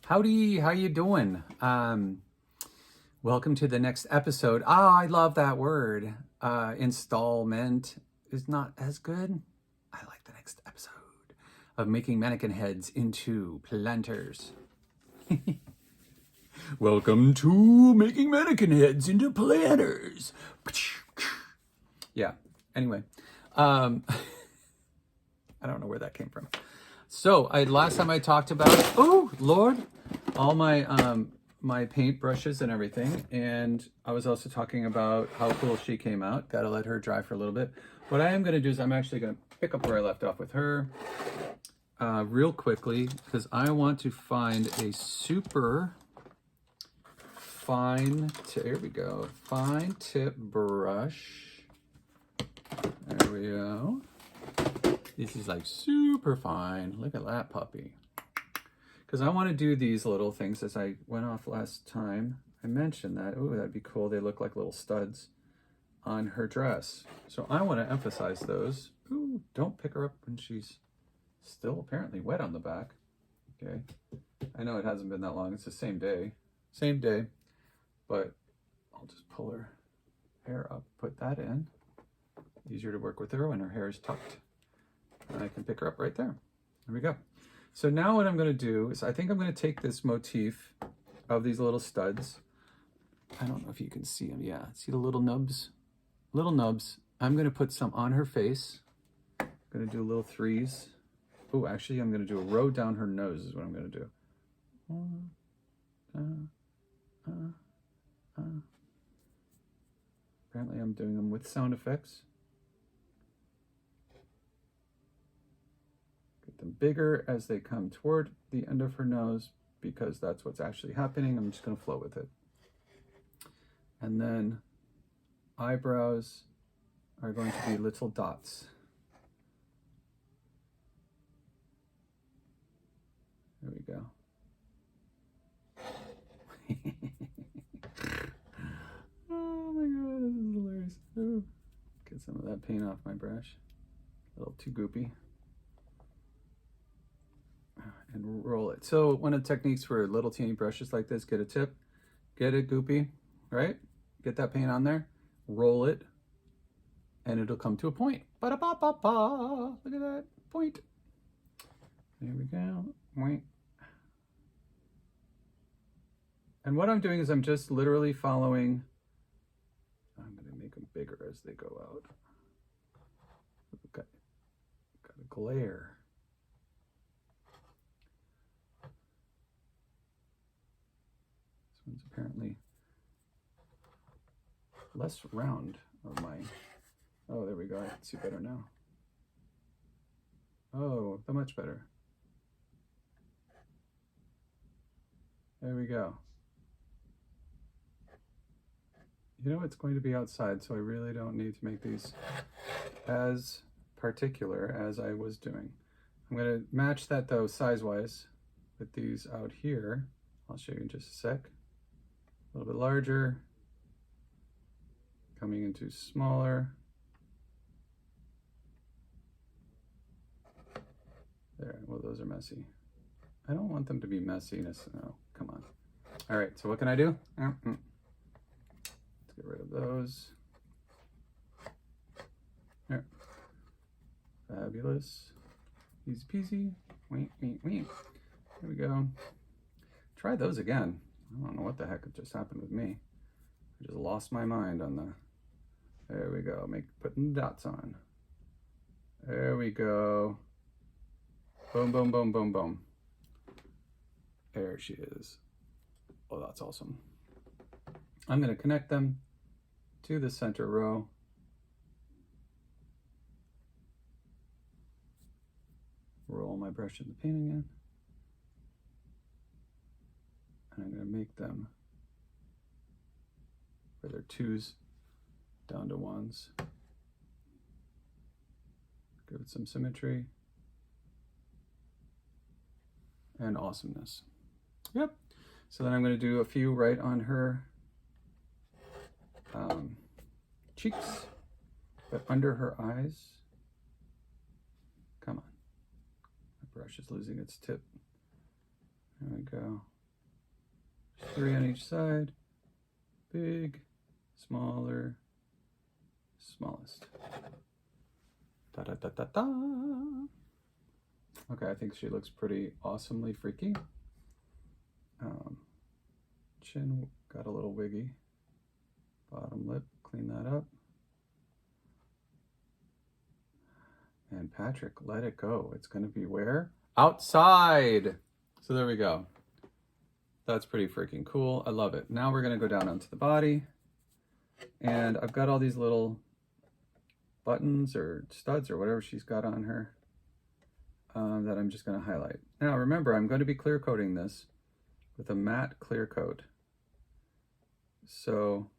Howdy, how you doing? Welcome to the next episode. I love that word. Installment is not as good. I like the next episode of making mannequin heads into planters. Welcome to making mannequin heads into planters. Yeah, anyway. I don't know where that came from. So last time I talked about, oh Lord, all my my paint brushes and everything, and I was also talking about how cool she came out. Got to let her dry for a little bit. What I am going to do is I'm actually going to pick up where I left off with her real quickly, because I want to find a super fine fine tip brush. There we go. This is like super fine. Look at that puppy. Because I want to do these little things. As I went off last time, I mentioned that, oh, that'd be cool. They look like little studs on her dress. So I want to emphasize those. Ooh, don't pick her up when she's still apparently wet on the back. Okay. I know it hasn't been that long. It's the same day. Same day. But I'll just pull her hair up, put that in. Easier to work with her when her hair is tucked. And I can pick her up right there. There we go. So now what I'm going to do is I think I'm going to take this motif of these little studs. I don't know if you can see them. Yeah, see the little nubs? Little nubs. I'm going to put some on her face. I'm going to do little threes. Oh, actually, I'm going to do a row down her nose is what I'm going to do. Apparently, I'm doing them with sound effects. Them bigger as they come toward the end of her nose, because that's what's actually happening. I'm just going to flow with it. And then eyebrows are going to be little dots. There we go. Oh my god, this is hilarious. Ooh. Get some of that paint off my brush. A little too goopy. And roll it. So one of the techniques for little teeny brushes like this, get a tip, get it goopy, right? Get that paint on there, roll it, and it'll come to a point. Ba-da-ba-ba-ba. Look at that point. There we go. Point. And what I'm doing is I'm just literally following. I'm going to make them bigger as they go out. Got a glare. It's apparently less round of my, oh, there we go. I can see better now. Oh, so much better. There we go. You know, it's going to be outside, so I really don't need to make these as particular as I was doing. I'm going to match that, though, size-wise with these out here. I'll show you in just a sec. A little bit larger, coming into smaller. There, well, those are messy. I don't want them to be messiness. No, come on. All right, so what can I do? Let's get rid of those. There. Fabulous. Easy peasy. Wait. There we go. Try those again. I don't know what the heck just happened with me. I just lost my mind on the, there we go, putting dots on. There we go. Boom, boom, boom, boom, boom. There she is. Oh, that's awesome. I'm going to connect them to the center row. Roll my brush in the paint again. And I'm going to make them where they're twos down to ones. Give it some symmetry and awesomeness. Yep. So then I'm going to do a few right on her cheeks, but under her eyes. Come on. My brush is losing its tip. There we go. 3 on each side. Big, smaller, smallest. Da da da da da. Okay, I think she looks pretty awesomely freaky. Chin got a little wiggy. Bottom lip, clean that up. And Patrick, let it go. It's going to be where? Outside! So there we go. That's pretty freaking cool. I love it. Now we're going to go down onto the body. And I've got all these little buttons or studs or whatever she's got on her that I'm just going to highlight. Now remember, I'm going to be clear coating this with a matte clear coat. So,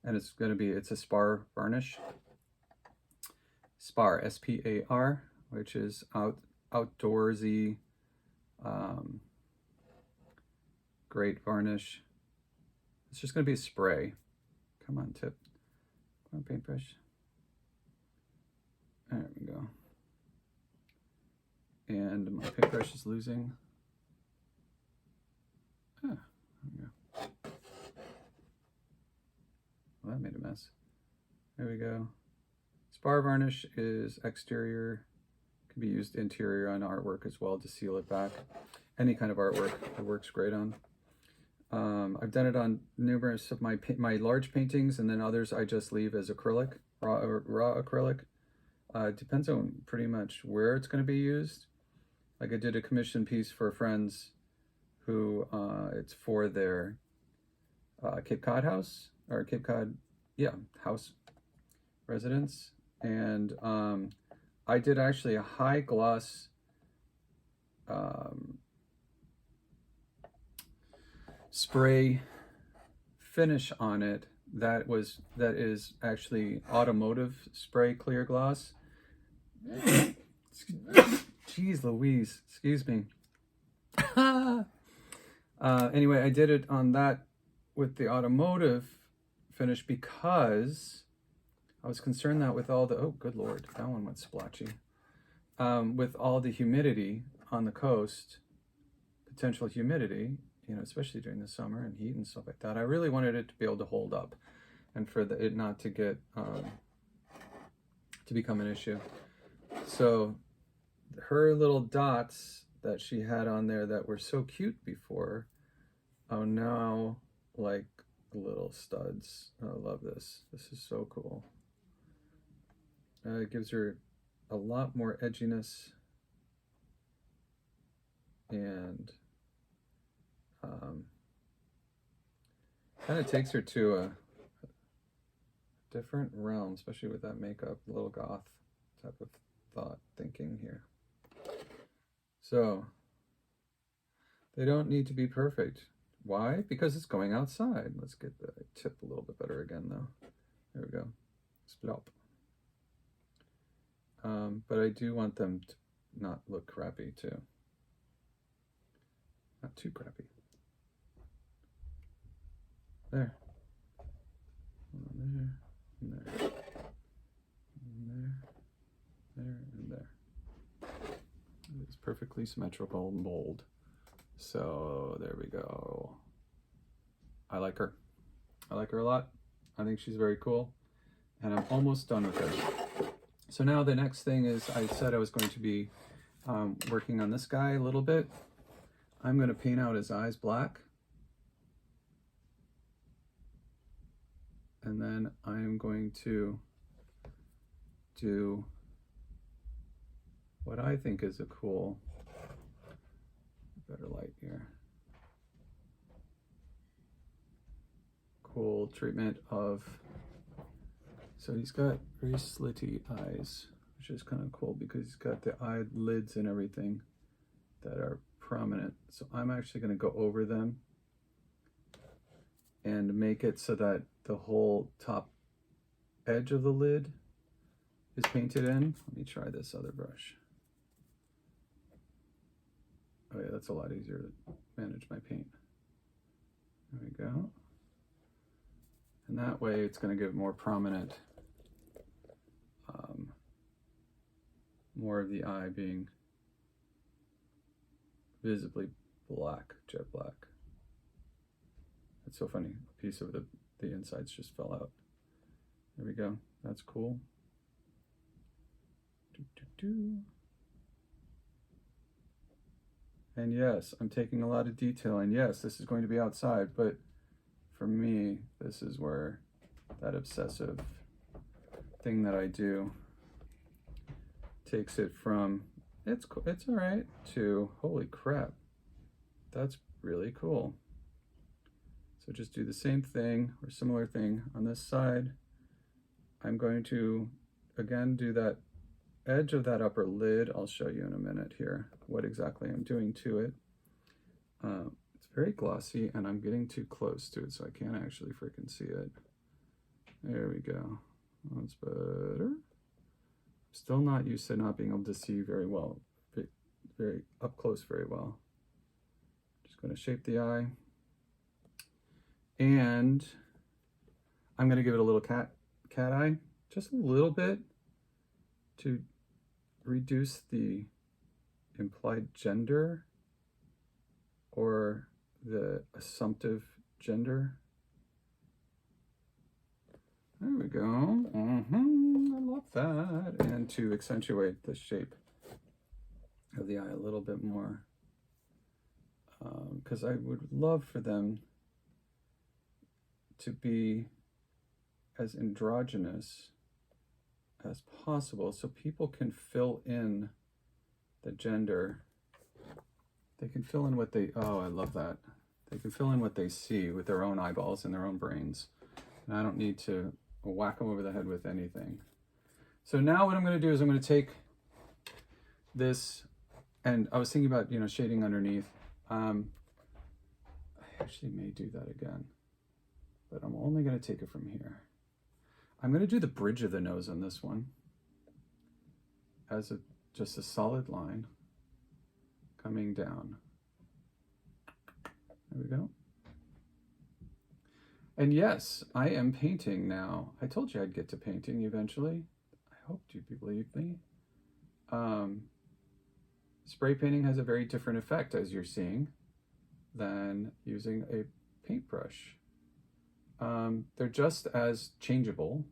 and it's going to be, it's a spar varnish. Spar, S-P-A-R, which is outdoorsy, great varnish. It's just going to be a spray. Come on, tip. Come on, paintbrush. There we go. And my paintbrush is losing. Ah, there we go. Well, that made a mess. There we go. Spar varnish is exterior, can be used interior on artwork as well to seal it back. Any kind of artwork it works great on. I've done it on numerous of my large paintings, and then others I just leave as acrylic, raw acrylic. It depends on pretty much where it's going to be used. Like I did a commission piece for friends who it's for their Cape Cod house, or Cape Cod, yeah, house residence. And I did actually a high gloss spray finish on it that is actually automotive spray clear gloss. Jeez Louise, excuse me. Anyway, I did it on that with the automotive finish because I was concerned that with all the, oh good Lord, that one went splotchy. With all the humidity on the coast, potential humidity, you know, especially during the summer and heat and stuff like that, I really wanted it to be able to hold up and for it not to get, to become an issue. So her little dots that she had on there that were so cute before are now like little studs. I love this. This is so cool. It gives her a lot more edginess and kind of takes her to a different realm, especially with that makeup, a little goth type of thinking here. So they don't need to be perfect. Why? Because it's going outside. Let's get the tip a little bit better again though. There we go. Splop. But I do want them to not look crappy too. Not too crappy. There. There. And there. And there. There and there. It's perfectly symmetrical and bold. So there we go. I like her. I like her a lot. I think she's very cool. And I'm almost done with her. So now the next thing is, I said I was going to be working on this guy a little bit. I'm going to paint out his eyes black. And then I'm going to do what I think is a cool, better light here, cool treatment of, so he's got very slitty eyes, which is kind of cool because he's got the eyelids and everything that are prominent. So I'm actually going to go over them and make it so that the whole top edge of the lid is painted in. Let me try this other brush. Oh yeah, that's a lot easier to manage my paint. There we go. And that way it's going to give more prominent, more of the eye being visibly black, jet black. It's so funny. A piece of the insides just fell out. There we go. That's cool. And yes, I'm taking a lot of detail, and yes, this is going to be outside, but for me, this is where that obsessive thing that I do takes it from it's all right to holy crap, that's really cool. So just do the same thing or similar thing on this side. I'm going to again do that edge of that upper lid. I'll show you in a minute here what exactly I'm doing to it. It's very glossy, and I'm getting too close to it, so I can't actually freaking see it. There we go. That's better. Still not used to not being able to see very well, very up close very well. Just going to shape the eye. And I'm going to give it a little cat eye, just a little bit, to reduce the implied gender or the assumptive gender. There we go. I love that. And to accentuate the shape of the eye a little bit more, because I would love for them to be as androgynous as possible, so people can fill in the gender. They can fill in what they, oh, I love that. They can fill in what they see with their own eyeballs and their own brains. And I don't need to whack them over the head with anything. So now what I'm going to do is I'm going to take this, and I was thinking about, you know, shading underneath. I actually may do that again, but I'm only going to take it from here. I'm going to do the bridge of the nose on this one as just a solid line coming down. There we go. And yes, I am painting now. I told you I'd get to painting eventually. I hoped you believed me. Spray painting has a very different effect, as you're seeing, than using a paintbrush. They're just as changeable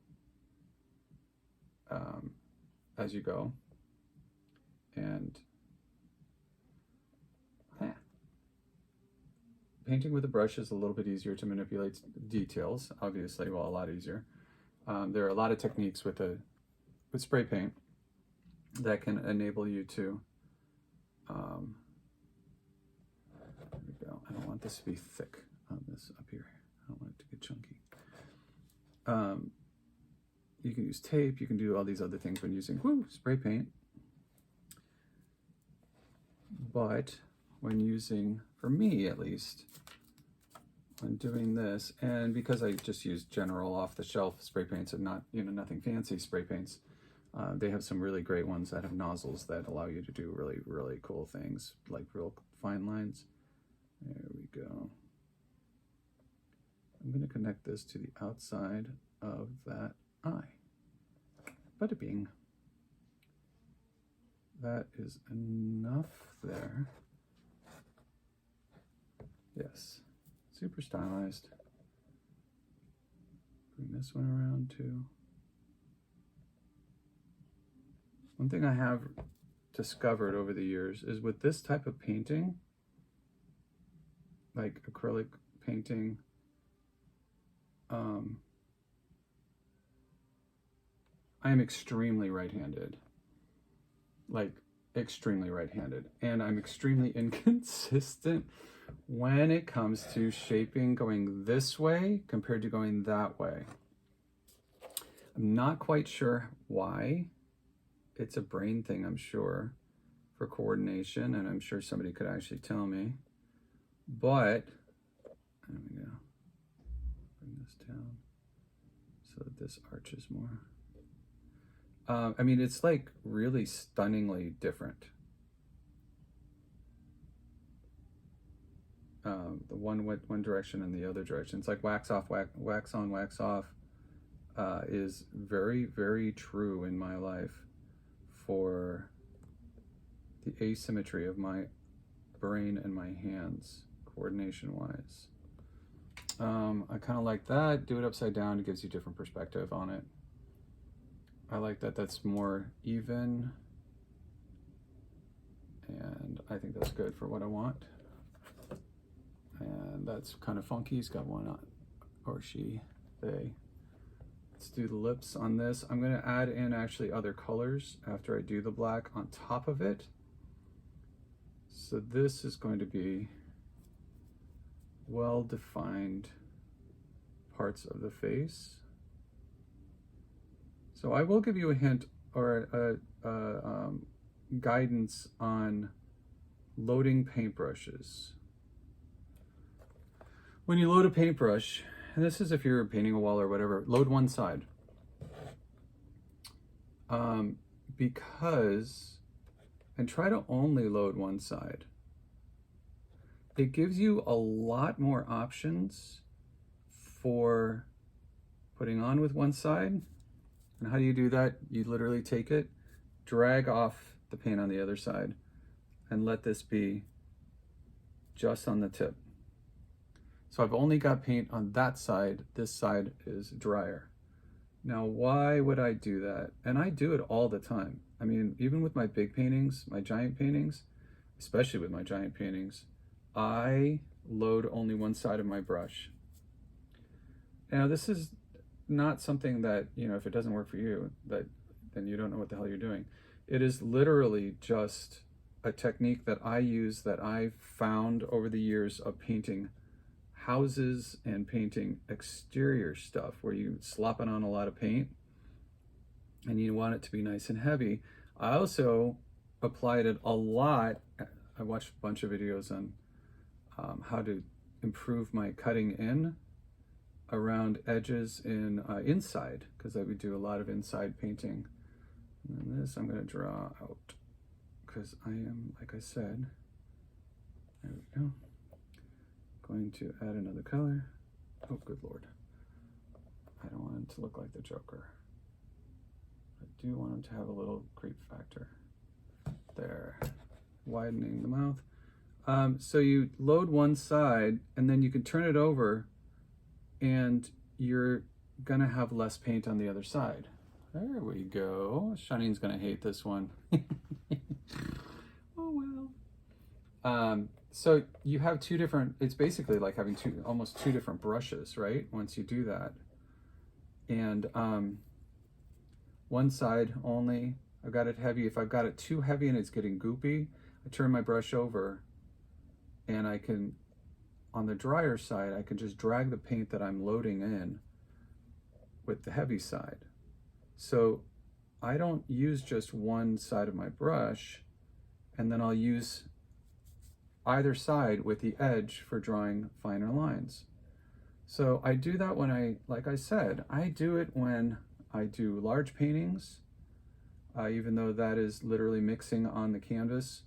as you go. And painting with a brush is a little bit easier to manipulate details, obviously, well, a lot easier. There are a lot of techniques with spray paint that can enable you to, there we go. I don't want this to be thick on this up here. I don't want it to get chunky. You can use tape, you can do all these other things when using spray paint. But when using, for me at least, when doing this, and because I just use general off-the-shelf spray paints and not, you know, nothing fancy spray paints, they have some really great ones that have nozzles that allow you to do really, really cool things, like real fine lines. There we go. I'm going to connect this to the outside of that eye. Bada bing. That is enough there. Yes, super stylized. Bring this one around too. One thing I have discovered over the years is with this type of painting, like acrylic painting, I am extremely right-handed, like extremely right-handed, and I'm extremely inconsistent when it comes to shaping going this way compared to going that way. I'm not quite sure why. It's a brain thing, I'm sure, for coordination, and I'm sure somebody could actually tell me. But, there we go. Bring this down so that this arches more. I mean, it's like really stunningly different. The one direction and the other direction. It's like wax off, wax on, wax off is very, very true in my life for the asymmetry of my brain and my hands, coordination-wise. I kind of like that. Do it upside down. It gives you different perspective on it. I like that that's more even. And I think that's good for what I want. And that's kind of funky. He's got one on, or she, they. Let's do the lips on this. I'm going to add in actually other colors after I do the black on top of it. So this is going to be well-defined parts of the face. So I will give you a hint or a guidance on loading paintbrushes. When you load a paintbrush, and this is if you're painting a wall or whatever, load one side. And try to only load one side. It gives you a lot more options for putting on with one side. And how do you do that? You literally take it, drag off the paint on the other side, and let this be just on the tip. So I've only got paint on that side. This side is drier. Now, why would I do that? And I do it all the time. I mean, even with my big paintings, my giant paintings, especially with my giant paintings, I load only one side of my brush. Now, this is not something that, you know, if it doesn't work for you, then you don't know what the hell you're doing. It is literally just a technique that I use, that I've found over the years of painting houses and painting exterior stuff, where you slop it on a lot of paint and you want it to be nice and heavy. I also applied it a lot. I watched a bunch of videos on how to improve my cutting in around edges in inside, because I would do a lot of inside painting. And this I'm going to draw out because I am, like I said, there we go. Going to add another color. Oh, good Lord. I don't want him to look like the Joker. I do want him to have a little creep factor. There. Widening the mouth. So you load one side and then you can turn it over and you're gonna have less paint on the other side. There we go. Shanine's gonna hate this one. Oh well. So you have two different, it's basically like having almost two different brushes, right? Once you do that. And one side only, I've got it heavy. If I've got it too heavy and it's getting goopy, I turn my brush over and I can, on the drier side, I can just drag the paint that I'm loading in with the heavy side. So I don't use just one side of my brush, and then I'll use either side with the edge for drawing finer lines. So I do that when like I said, I do it when I do large paintings, even though that is literally mixing on the canvas,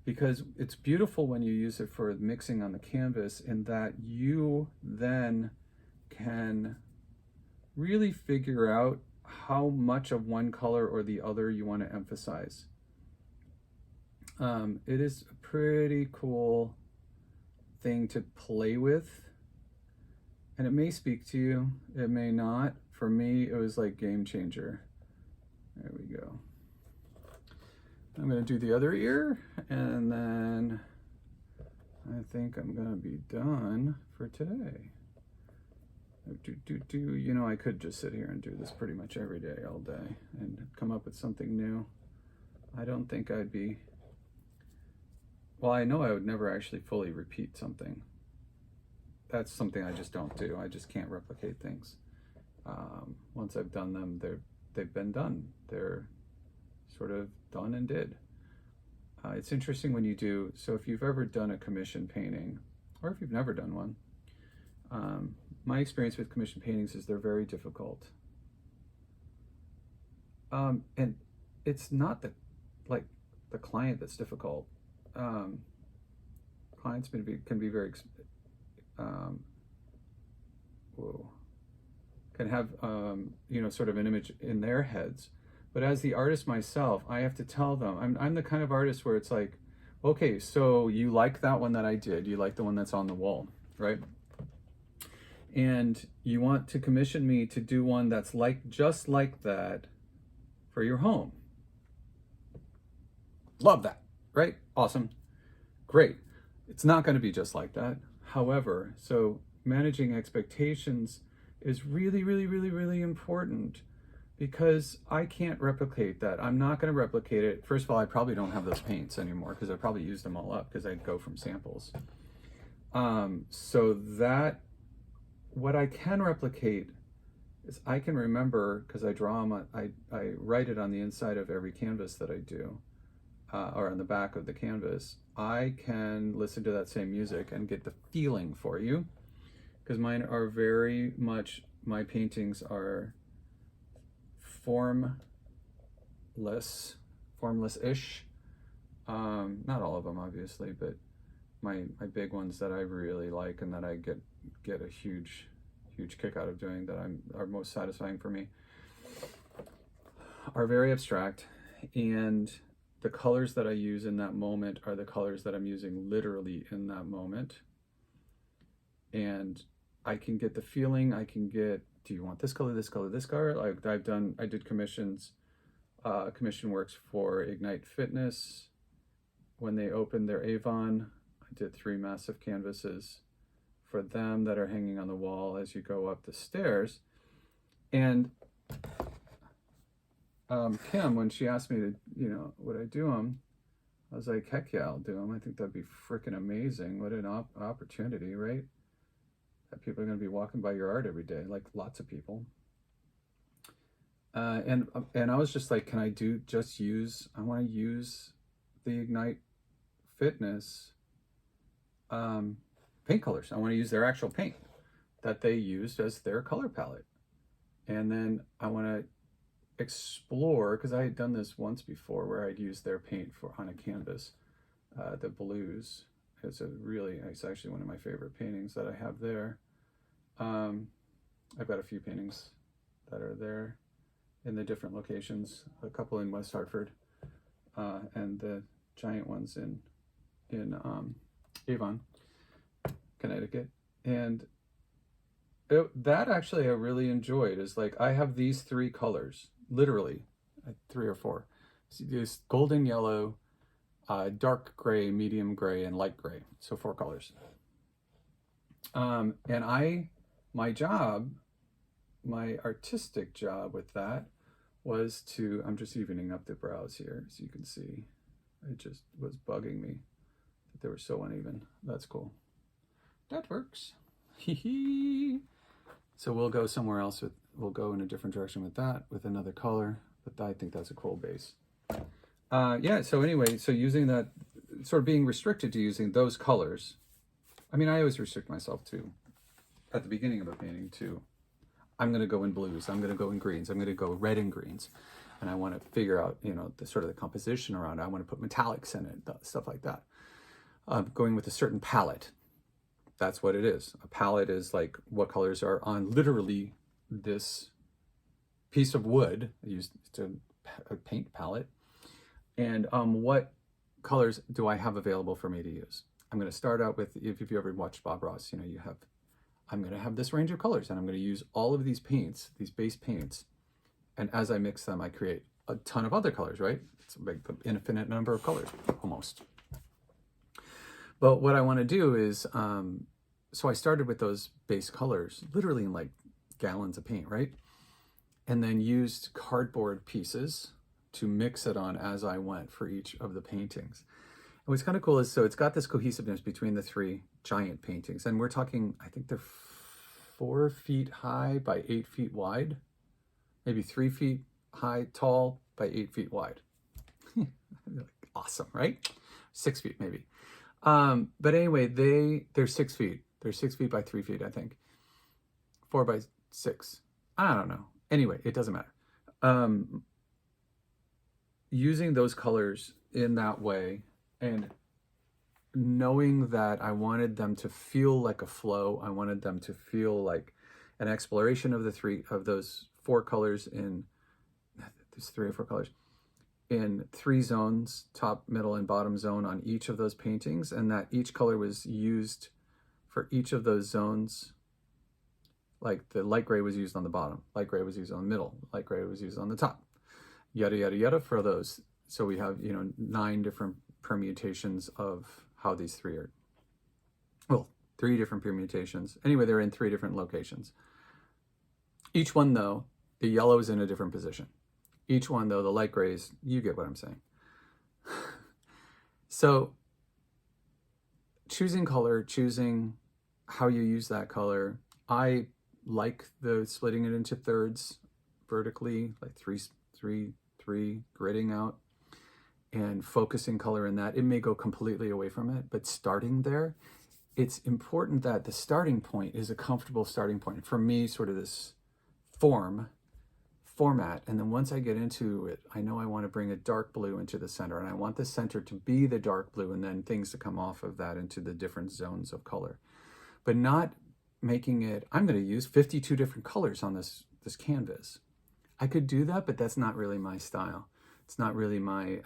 because it's beautiful when you use it for mixing on the canvas, in that you then can really figure out how much of one color or the other you want to emphasize. It is a pretty cool thing to play with, and it may speak to you, it may not. For me, it was like game changer. There we go. I'm going to do the other ear, and then I think I'm going to be done for today. You know, I could just sit here and do this pretty much every day, all day, and come up with something new. I don't think I'd be... Well, I know I would never actually fully repeat something. That's something I just don't do. I just can't replicate things. Once I've done them, they've been done. They're sort of done and did. It's interesting when you do, so if you've ever done a commission painting, or if you've never done one, my experience with commission paintings is they're very difficult. And it's not the client that's difficult. Clients can be very, can have, you know, sort of an image in their heads. But as the artist myself, I have to tell them, I'm the kind of artist where it's like, Okay, so you like that one that I did. You like the one that's on the wall, right? And you want to commission me to do one that's just like that for your home. Love that, right? Awesome. Great. It's not going to be just like that. However, so managing expectations is really, really, really, really important because I can't replicate that. I'm not going to replicate it. First of all, I probably don't have those paints anymore because I probably used them all up because I go from samples. So that, what I can replicate is I can remember, because I draw them, I write it on the inside of every canvas that I do. Or on the back of the canvas, I can listen to that same music and get the feeling for you, because mine are very much, my paintings are formless-ish. Not all of them, obviously, but my big ones that I really like and that I get a huge kick out of doing, that are most satisfying for me, are very abstract, and the colors that I use in that moment are the colors that I'm using literally in that moment. And I can get the feeling, I can get, do you want this color, this color, this color? Like I did commission works for Ignite Fitness. When they opened their Avon, I did 3 massive canvases for them that are hanging on the wall as you go up the stairs. And Kim, when she asked me to, would I do them? I was like, heck yeah, I'll do them. I think that'd be freaking amazing. What an opportunity, right? That people are going to be walking by your art every day, like lots of people. And I was just like, can I I want to use the Ignite Fitness paint colors. I want to use their actual paint that they used as their color palette. And then I want to explore, because I had done this once before where I'd used their paint on a canvas, the blues. It's actually one of my favorite paintings that I have there. I've got a few paintings that are there in the different locations, a couple in West Hartford, and the giant ones in Avon, Connecticut. And that actually I really enjoyed, is like, I have these 3 colors, literally 3 or 4. So there's golden yellow, dark gray, medium gray, and light gray. So 4 colors. And my artistic job with that was to, I'm just evening up the brows here, so you can see, it just was bugging me that they were so uneven. That's cool. That works. So we'll go somewhere else we'll go in a different direction with that, with another color, but I think that's a cool base. Yeah, so anyway, so using that, sort of being restricted to using those colors. I mean, I always restrict myself to, at the beginning of a painting, to, I'm going to go in blues, I'm going to go in greens, I'm going to go red and greens. And I want to figure out, the sort of the composition around it. I want to put metallics in it, stuff like that. Going with a certain palette. That's what it is. A palette is like what colors are on literally this piece of wood. I used a paint palette. And what colors do I have available for me to use? I'm going to start out with, if you ever watched Bob Ross, I'm going to have this range of colors, and I'm going to use all of these paints, these base paints. And as I mix them, I create a ton of other colors, right? It's like an infinite number of colors, almost. But what I want to do is, so I started with those base colors, literally in like gallons of paint, right? And then used cardboard pieces to mix it on as I went for each of the paintings. And what's kind of cool is, so it's got this cohesiveness between the 3 giant paintings. And we're talking, I think they're 4 feet high by 8 feet wide, maybe 3 feet high, tall by 8 feet wide. Awesome, right? 6 feet maybe. But anyway, they're 6 feet. They're 6 feet by 3 feet, I think. 4 by 6. I don't know. Anyway, it doesn't matter. Using those colors in that way, and knowing that I wanted them to feel like a flow, I wanted them to feel like an exploration of those 4 colors in, there's 3 or 4 colors, in 3 zones, top, middle, and bottom zone on each of those paintings, and that each color was used for each of those zones. Like the light gray was used on the bottom, light gray was used on the middle, light gray was used on the top, yada, yada, yada for those. So we have, 9 different permutations of how these 3 are. Well, 3 different permutations. Anyway, they're in 3 different locations. Each one, though, the yellow is in a different position. Each one, though, the light grays, you get what I'm saying. So choosing color, choosing how you use that color, I like the splitting it into thirds vertically, like three, gridding out and focusing color in that. It may go completely away from it, but starting there, it's important that the starting point is a comfortable starting point. For me, sort of this format, and then once I get into it, I know I want to bring a dark blue into the center, and I want the center to be the dark blue, and then things to come off of that into the different zones of color. But not making it, I'm going to use 52 different colors on this canvas. I could do that, but that's not really my style. It's not really my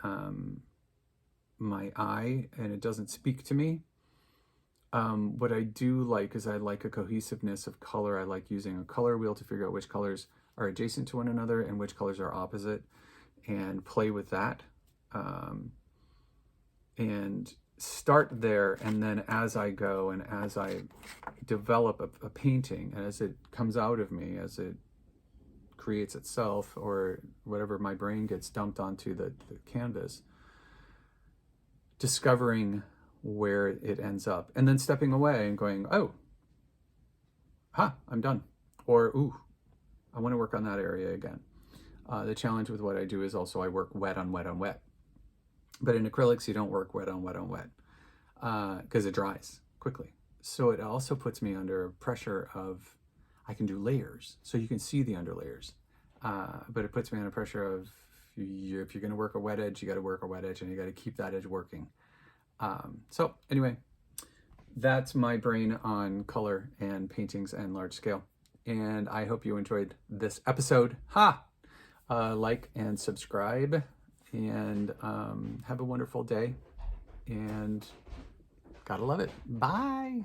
my eye, and it doesn't speak to me. What I do like is I like a cohesiveness of color. I like using a color wheel to figure out which colors are adjacent to one another and which colors are opposite, and play with that. And start there, and then as I go and as I develop a painting, and as it comes out of me, as it creates itself, or whatever my brain gets dumped onto the canvas, discovering where it ends up, and then stepping away and going, oh, I'm done. Or, ooh, I want to work on that area again. The challenge with what I do is also I work wet on wet on wet. But in acrylics, you don't work wet on wet on wet because it dries quickly. So it also puts me under pressure of, I can do layers, so you can see the underlayers. But it puts me under pressure of, if you're going to work a wet edge, you got to work a wet edge, and you got to keep that edge working. So anyway, that's my brain on color and paintings and large scale. And I hope you enjoyed this episode. Like and subscribe, and have a wonderful day, and gotta love it. Bye.